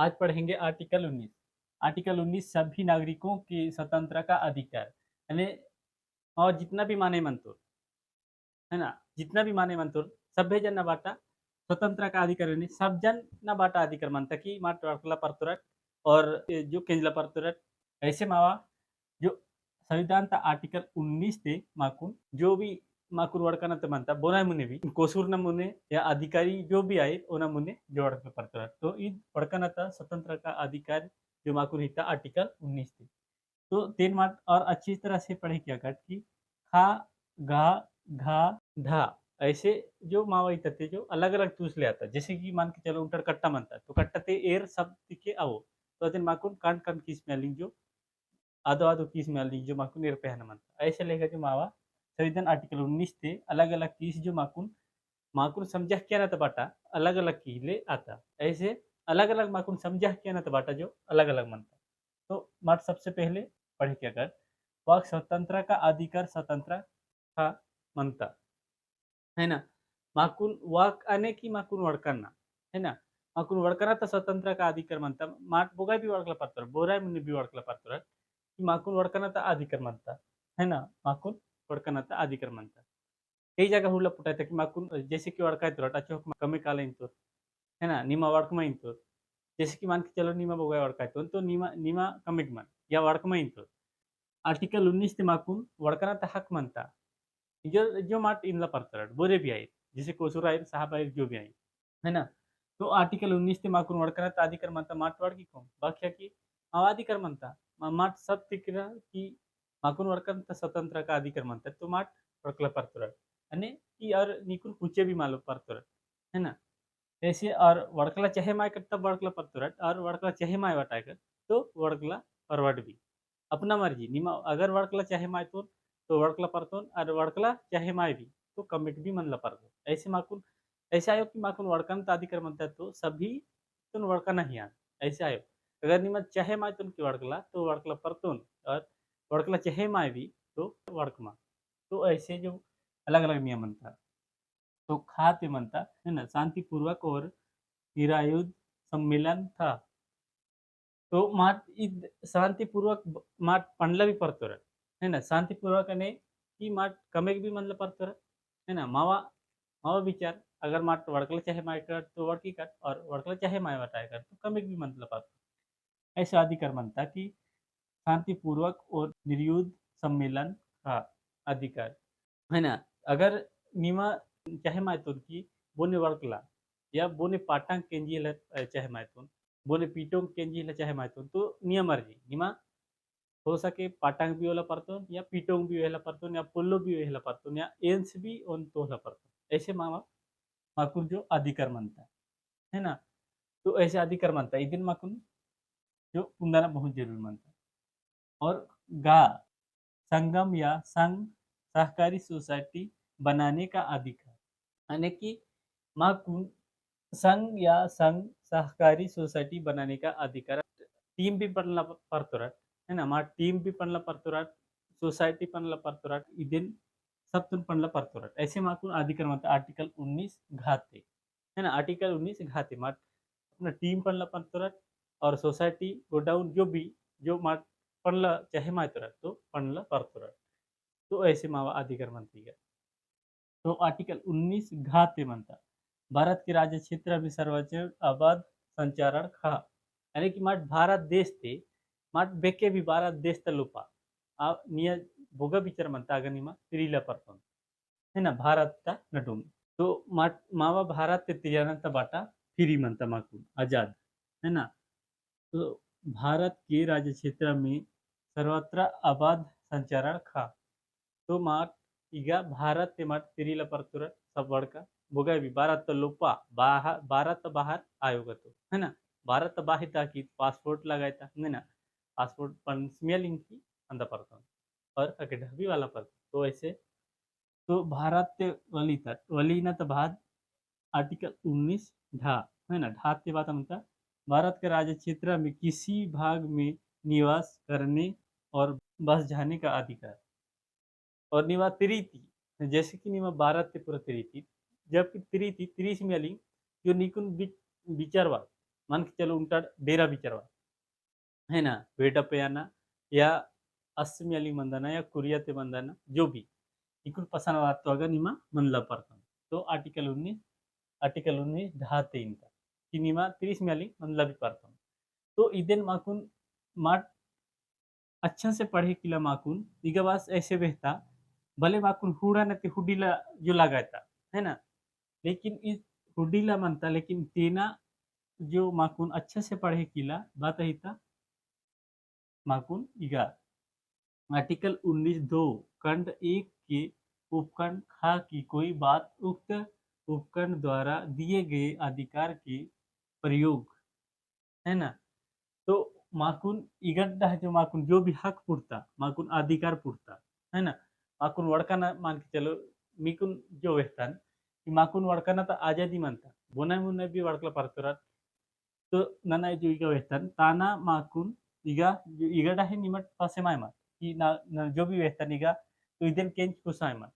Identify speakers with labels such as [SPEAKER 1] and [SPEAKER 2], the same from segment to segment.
[SPEAKER 1] आज पढ़ेंगे article 19। Article 19 सभी नागरिकों की स्वतंत्रता का अधिकार यानी और जितना भी माने मंतुर है ना, जितना भी माने मंतुर सभ्य जन बाटा स्वतंत्र का अधिकार सब जन ना बाटा अधिकार मानता की माट वाकला परतुरट और जो केंजला परतुरट ऐसे मावा जो संविधान था आर्टिकल 19 ते माकून जो भी माकूर वड़काना ते मानता बोना मुने भी कोसूर न मुने या अधिकारी जो भी आए ओना मुने जो वड़का परतुरट तो इ वड़काना था स्वतंत्र का अधिकार जो माकूर हिता आर्टिकल 19 थे तो तीन मार्क और अच्छी तरह से पढ़े क्या कर कि खा गा घा धा ऐसे जो मावा इतते जो अलग अलग चूस ले आता जैसे कि मान के चलो उनटर कट्टा मानता तो कट्टा ते एर शब्द के आओ तो अतिन माकुन कान कान किस में जो आधो आधो किस में जो माकुन एर पहना मानता ऐसे लेकर जो मावा संविधान आर्टिकल 19 थे अलग अलग किस जो माकुन माकुन समझा क्या ना तो बाटा अलग अलग की ले आता ऐसे अलग अलग माकुन समझा क्या ना तो बाटा जो अलग अलग मानता तो मत सबसे पहले पढ़े क्या कर वाक स्वतंत्र का अधिकार स्वतंत्र का मनता है ना माकून वाक आने की माकून वड़कना है ना माकून वड़कना तो स्वतंत्र का अधिकार मानता माट बोगा भी वड़कला पड़ता बोराय मुनि भी वड़कला पड़ता कि माकून वड़कना तो अधिकार मानता है ना माकून वड़कना तो अधिकार मानता कई जगह हुला पुटा था कि माकून जैसे कि वड़का तो अच्छा कमी काला इन तो है ना नीमा वड़कमा इन तो जैसे कि मान के चलो नीमा बोगा वड़का तो नीमा नीमा कमिट मान या वड़कमा इन तो आर्टिकल 19 ते माकून वड़कना तो हक मानता जो जो माट इनला पड़ता बोरे भी आए जैसे कोसुर आए साहब आए जो भी आए है ना तो आर्टिकल 19 ते माकून वड़कना तो अधिकार मानता माट वाड़ की कौन बाकी की अधिकार मानता माट सब तिकरा की माकून वड़कन स्वतंत्र का अधिकार मानता तो माट वड़कला पड़ता અને ઈ और निकुल कुचे भी मालूम पड़ता है ना ऐसे और वड़कला चाहे माय करता वड़कला पड़ता और वड़कला चाहे माय वटाएगा तो वड़कला फॉरवर्ड भी अपना मर्जी निमा अगर वड़कला चाहे माय तो वड़कला परतोन और वड़कला चाहे माय भी तो कमिट भी मनला परतो ऐसे माकुन ऐसे आयो कि माकुन वड़कन अधिकार म्हणता तो सभी तुन वड़का नहीं आन ऐसे आयो अगर निमा चाहे माय तुन की वड़कला तो वड़कला परतोन और वड़कला चाहे माय भी तो वड़कमा तो ऐसे जो अलग अलग नियम बनता तो खाते म्हणता है ना शांतिपूर्वक और निरायुध सम्मेलन था तो माट id शांतिपूर्वक माट पंडला भी पड़तो है ना शांतिपूर्वक ने की माट कमे भी मनला पड़तो है ना मावा मावा विचार अगर माट वड़कला चाहे माय कर तो वड़की कर और वड़कला चाहे माय वटाए कर तो कमे भी मतलब पड़तो ऐसे अधिकार मनता कि शांतिपूर्वक और निर्युद्ध सम्मेलन का अधिकार है ना अगर निमा चाहे मायतून की बोने वड़कला या बोने पाटांग केंजीला चाहे मायतून बोने पीटोंग केंजीला चाहे मायतून तो नियम अर्जी निमा हो सके पाटांग भी होला परतोन या पीटोंग भी वेला परतोन या पुल्लो भी वेला परतोन या एंस भी ओन तो होला परतोन ऐसे मामा माकुन जो अधिकार मानता है ना तो ऐसे अधिकार मानता है दिन माकुन जो पुंगाना बहुत जरूर मानता है और गा संगम या संघ सहकारी सोसाइटी बनाने का अधिकार यानी कि माकुन संघ या संघ सहकारी सोसाइटी बनाने का अधिकार टीम भी पढ़ना पड़तोराट है ना मा टीम भी पढ़ना पड़तोराट सोसाइटी पढ़ना पड़तोराट इदिन सब तुम पढ़ना पड़तोराट ऐसे माकुन अधिकार मतलब आर्टिकल 19 घाते है ना आर्टिकल 19 घाते माट अपना टीम पढ़ना पड़तोराट और सोसाइटी गोडाउन जो भी जो माट पढ़ला चाहे मायतोराट तो पढ़ला पड़तोराट तो ऐसे मावा अधिकार मानती है तो आर्टिकल 19 घाते म्हणतात भारत के राज्य क्षेत्र में सर्वोच्च आबाद संचारण खा यानी कि माट भारत देश थे माट बेके भी भारत देश तलुपा निय भोगा विचार म्हणता अगनिमा तिरीला परतोन है ना भारत का नटून तो माट मावा भारत ते तिरानंत बाटा फिरी म्हणता माकून आजाद है ना तो भारत के राज्य क्षेत्र में सर्वत्र आबाद संचारण खा तो माट ಈಗ भारत ते माट तिरीला परतुर सब का बोगा भी भारत तो लोपा भारत बाहर आयोग तो है ना भारत बाहिर ताकि पासपोर्ट लगाया था है ना पासपोर्ट पण स्मेलिंग की अंदा परतो और अकेडमी वाला पर तो ऐसे तो भारत ते वली तक वली ना तो बाद आर्टिकल 19 ढा है ना ढा के बाद हमका भारत के राज्य क्षेत्र में किसी भाग में निवास करने और बस जाने का अधिकार और निवा तिरीती जैसे कि निवा बारह ते पूरा तिरीती जबकि तिरीती 30 में अली जो निकुन विचारवा मान के चलो उनका डेरा बिचरवा है ना, वेडपयाना या अस्मियाली मंदाना या कुरियाते मंदाना जो भी इकुन पसंद निमा मनला परतन तो आर्टिकल 19 ढाते इनका कि निमा 30 म्याली मनला भी परतन तो इदेन माकुन माट अच्छा से पढ़े किला माकुन इगा बास ऐसे बहता भले माकुन हुड़ा न ते हुडीला जो लगाता है ना, लेकिन इस हुडीला मनता लेकिन तेना जो माकुन अच्छा से पढ़े किला बात हिता माकुन इगा आर्टिकल 19 दो खंड 1 के उपखंड खा की कोई बात उक्त उपखंड द्वारा दिए गए अधिकार के प्रयोग है ना, तो माकुन इगड्डा जो माकुन जो भी हक पुरता माकुन अधिकार पुरता है ना, माकुन वड़काना मान के चलो मीकुन जो वेहतान कि माकुन वड़काना तो आजादी मानता बोना मुन्ना भी वड़कला परतुरा तो नना जो इगा वेहतान ताना माकुन इगडा है निमट पासे मायमा कि जो भी वेहतान इगा तो इधर केंच कुसायमा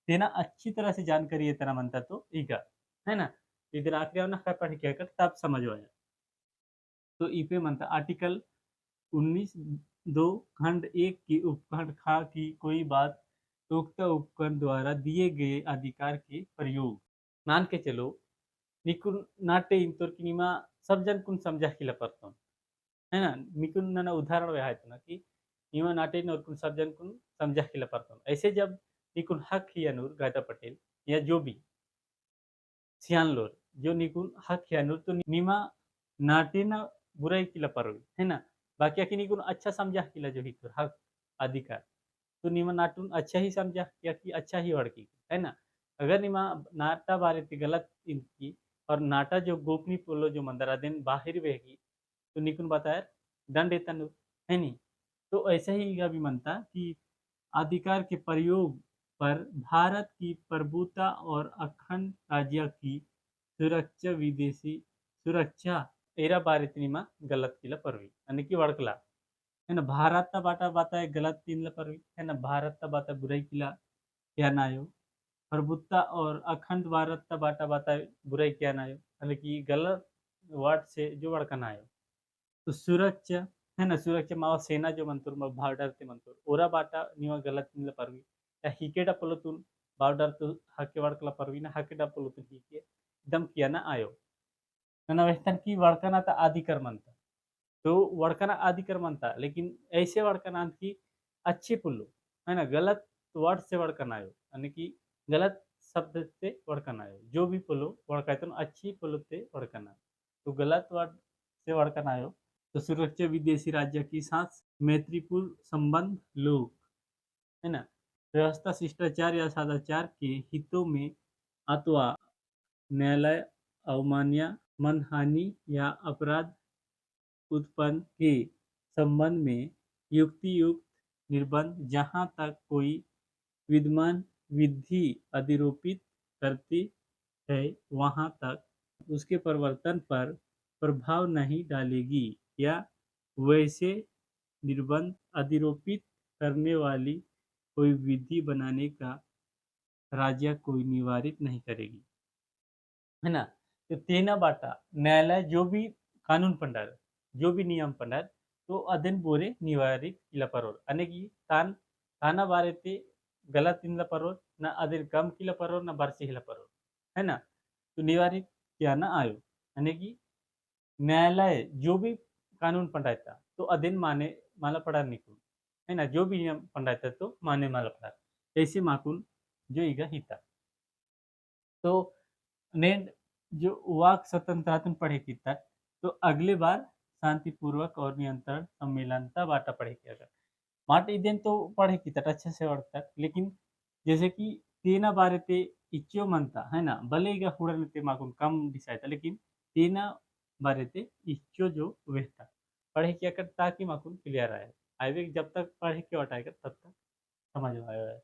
[SPEAKER 1] तेना अच्छी तरह से जानकारी ये तरह मानता तो इगा है ना, इधर आखिरी ना क्या पढ़ क्या कर तब समझ आया तो इपे मानता आर्टिकल 19 दो खंड 1 की उपखंड खा की कोई बात उक्त उपखंड द्वारा दिए गए अधिकार के प्रयोग मान के चलो निकुन नाटे इंतोर की निमा सब जन कुन समझा खिला परतोन है ना, निकुन ना उदाहरण वह है तो ना कि निमा नाटे नोर कुन सब जन कुन समझा खिला परतोन ऐसे जब निकुन हक हिया नूर गायता पटेल या जो भी सियान लोर जो निकुन हक हिया नूर तो निमा नाटे ना बुराई किला परोल है ना, बाकी की निकुन अच्छा समझा किला जो हितोर हक अधिकार तो निमा नाटुन अच्छा ही समझा या कि अच्छा ही वड़की है ना, अगर निमा नाटा बारे ते गलत इनकी और नाटा जो गोपनीय पोलो जो मंदरा दिन बाहर बेगी तो निकुन बताया दंड एतन है नहीं, तो ऐसा ही इगा भी मनता कि अधिकार के प्रयोग पर भारत की प्रभुता और अखंड राज्य की सुरक्षा विदेशी सुरक्षा एरा बारे निमा गलत किला परवी यानी कि वड़कला है ना, भारत बाटा बाता गलत तीन परवी है ना, भारत बाता बुराई किला क्या नायो प्रभुत्ता और अखंड भारत बाटा बाता बुराई क्या नायो यानी कि गलत वर्ड से जो वड़कना आयो तो सुरक्षा है ना, सुरक्षा मावा सेना जो मंतुर मग भावडर ते मंतुर ओरा बाटा निवा गलत निला परवी या हिकेडा पलोतून भावडर तो हके वड़कला परवी ना हकेडा पलोतून हिके दम किया ना आयो ना वेस्टर्न की वड़कना था आदिकर मनता तो वड़कना आदिकर मनता लेकिन ऐसे वड़कना की अच्छे पुल्लो है ना, गलत वर्ड से वड़कना आयो यानी कि गलत शब्द से वड़कना आयो जो भी पुल्लो वड़का तो अच्छी पुल्लो से वड़कना तो गलत वर्ड से वड़कना आयो तो सुरक्षा विदेशी राज्य के साथ मैत्रीपूर्ण संबंध लोग है ना, व्यवस्था शिष्टाचार या सदाचार के हितों में अथवा न्यायालय अवमान्य मनहानि या अपराध उत्पन्न के संबंध में युक्ति युक्त निर्बंध जहाँ तक कोई विद्यमान विधि अधिरोपित करती है वहाँ तक उसके परिवर्तन पर प्रभाव नहीं डालेगी या वैसे निर्बंध अधिरोपित करने वाली कोई विधि बनाने का राज्य कोई निवारित नहीं करेगी है ना, तो तेना बाटा न्यायालय जो भी कानून पंडार जो भी नियम पंडार तो अदन बोरे निवारित किला परोर अने की तान ताना बारे ते गलत इनला परोर ना अदन कम किला परोर ना बरसे हिला परोर है ना, तो निवारित किया ना आयो अने की न्यायालय जो भी कानून पंडायता तो अदन माने माला पड़ा निकुल है ना, जो भी नियम पंडायता तो माने माला पड़ा ऐसे माकुल जो इगा हिता तो ने जो वाक स्वतंत्रता पढ़े की तक तो अगले बार शांतिपूर्वक और नियंत्रण सम्मेलनता बाटा पढ़े की अगर माट इदेन तो पढ़े की तक अच्छे से और तक लेकिन जैसे कि तेना बारे ते इच्चो मनता है ना भले ही हुड़न ते माकुन कम डिसाइड था लेकिन तेना बारे ते इच्चो जो वेहता पढ़े किया कर ताकि माकुन क्लियर आए आए जब तक पढ़े के हटाएगा तब तक समझ में आया है